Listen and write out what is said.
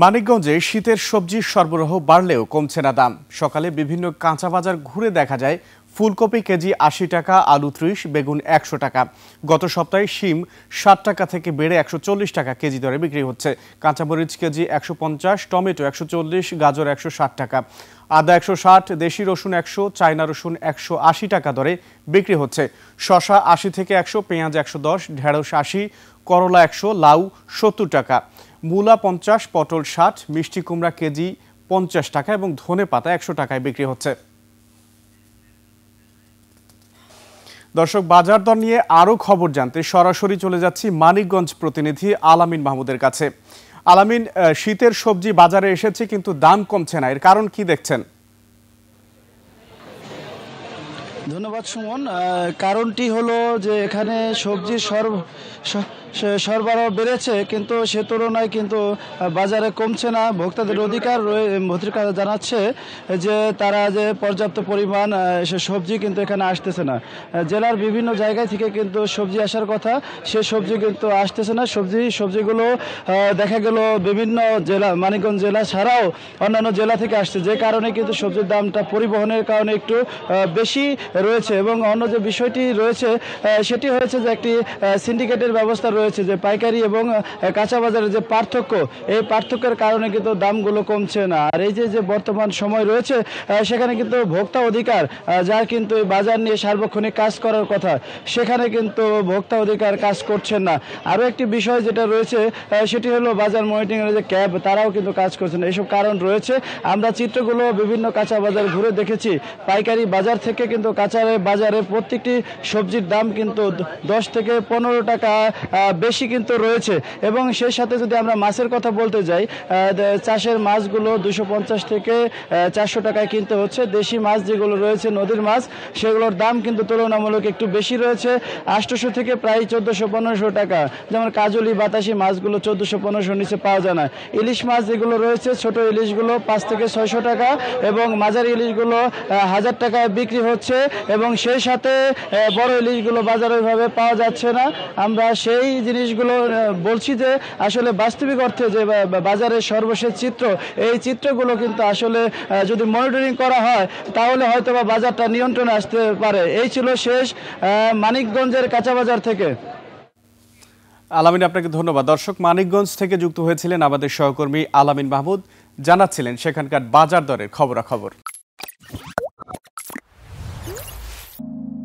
মানিকগঞ্জে শীতের সবজির সরবরাহ বাড়লেও কমছে না দাম। সকালে বিভিন্ন কাঁচা বাজার ঘুরে দেখা যায় ফুলকপি কেজি ৮০ টাকা, আলু ৩০, বেগুন ১০০ টাকা। গত সপ্তাহে শিম ৬০ টাকা থেকে বেড়ে ১৪০ টাকা কেজি দরে বিক্রি হচ্ছে। কাঁচামরিচ কেজি ১৫০, টমেটো ১৪০, গাজর ১৬০ টাকা, আদা ১৬০, দেশি রসুন ১০০, চায়না রসুন ১৮০ টাকা দরে বিক্রি হচ্ছে। শসা ৮০ থেকে ১০০, পেঁয়াজ ১১০, ঢেঁড়স ৮০, করলা ১০০, লাউ ৭০ টাকা, মূলা ৫০, পটল ৬০, মিষ্টি কুমড়া কেজি ৫০ টাকা এবং ধনেপাতা ১০০ টাকায় বিক্রি হচ্ছে। দর্শক, বাজার দর নিয়ে আরও খবর জানতে সরাসরি চলে যাচ্ছি মানিকগঞ্জ প্রতিনিধি আলামিন মাহমুদের কাছে। আলামিন, শীতের সবজি বাজারে এসেছে কিন্তু দাম কমছে না, এর কারণ কি দেখছেন? ধন্যবাদ সুমন। কারণটি হলো যে এখানে সবজির সরবরাহ বেড়েছে, কিন্তু সে তুলনায় কিন্তু বাজারে কমছে না। ভোক্তাদের অধিকার জানাচ্ছে যে তারা যে পর্যাপ্ত পরিমাণ সে সবজি কিন্তু এখানে আসতেছে না। জেলার বিভিন্ন জায়গায় থেকে কিন্তু সবজি আসার কথা, সে সবজি কিন্তু আসতেছে না। সবজিগুলো দেখা গেল বিভিন্ন জেলা, মানিকগঞ্জ জেলা ছাড়াও অন্যান্য জেলা থেকে আসছে, যে কারণে কিন্তু সবজির দামটা পরিবহনের কারণে একটু বেশি রয়েছে। এবং অন্য যে বিষয়টি রয়েছে সেটি হয়েছে যে একটি সিন্ডিকেটের ব্যবস্থা রয়েছে, যে পাইকারি এবং কাঁচা বাজারের যে পার্থক্য, এই পার্থক্যের কারণে কিন্তু দামগুলো কমছে না। আর এই যে বর্তমান সময় রয়েছে সেখানে কিন্তু ভোক্তা অধিকার, যার কিন্তু এই বাজার নিয়ে সার্বক্ষণিক কাজ করার কথা, সেখানে কিন্তু ভোক্তা অধিকার কাজ করছেন না। আরও একটি বিষয় যেটা রয়েছে সেটি হলো বাজার মনিটরিংয়ের যে ক্যাব, তারাও কিন্তু কাজ করছে না। এইসব কারণ রয়েছে। আমরা চিত্রগুলো বিভিন্ন কাঁচা বাজার ঘুরে দেখেছি। পাইকারি বাজার থেকে কিন্তু কাঁচা বাজারে প্রত্যেকটি সবজির দাম কিন্তু 10 থেকে 15 টাকা বেশি কিন্তু রয়েছে। এবং সেই সাথে যদি আমরা মাছের কথা বলতে যাই, চাষের মাছগুলো 250 থেকে 400 টাকায় কিনতে হচ্ছে। দেশি মাছ যেগুলো রয়েছে, নদীর মাছ, সেগুলোর দাম কিন্তু তুলনামূলক একটু বেশি রয়েছে, 800 থেকে প্রায় 1400-1500 টাকা। যেমন কাজলি, বাতাসি মাছগুলো 1400-1500 নিচে পাওয়া যায় না। ইলিশ মাছ যেগুলো রয়েছে, ছোট ইলিশগুলো 5 থেকে 600 টাকা এবং মাঝারি ইলিশগুলো 1000 টাকায় বিক্রি হচ্ছে। এবং সেই সাথে বড় ইলিশগুলো বাজারে ওইভাবে পাওয়া যাচ্ছে না। আমরা সেই জিনিসগুলো বলছি যে আসলে বাস্তবিক অর্থে যে বাজারের সর্বশেষ চিত্র, এই চিত্রগুলো কিন্তু আসলে যদি মনিটরিং করা হয় তাহলে হয়তো বা বাজারটা নিয়ন্ত্রণে আসতে পারে। এই ছিল শেষ মানিকগঞ্জের কাঁচা বাজার থেকে। আলামিন, আপনাকে ধন্যবাদ। দর্শক, মানিকগঞ্জ থেকে যুক্ত হয়েছিলেন আমাদের সহকর্মী আলামিন মাহমুদ, জানাচ্ছিলেন সেখানকার বাজার দরের খবরাখবর।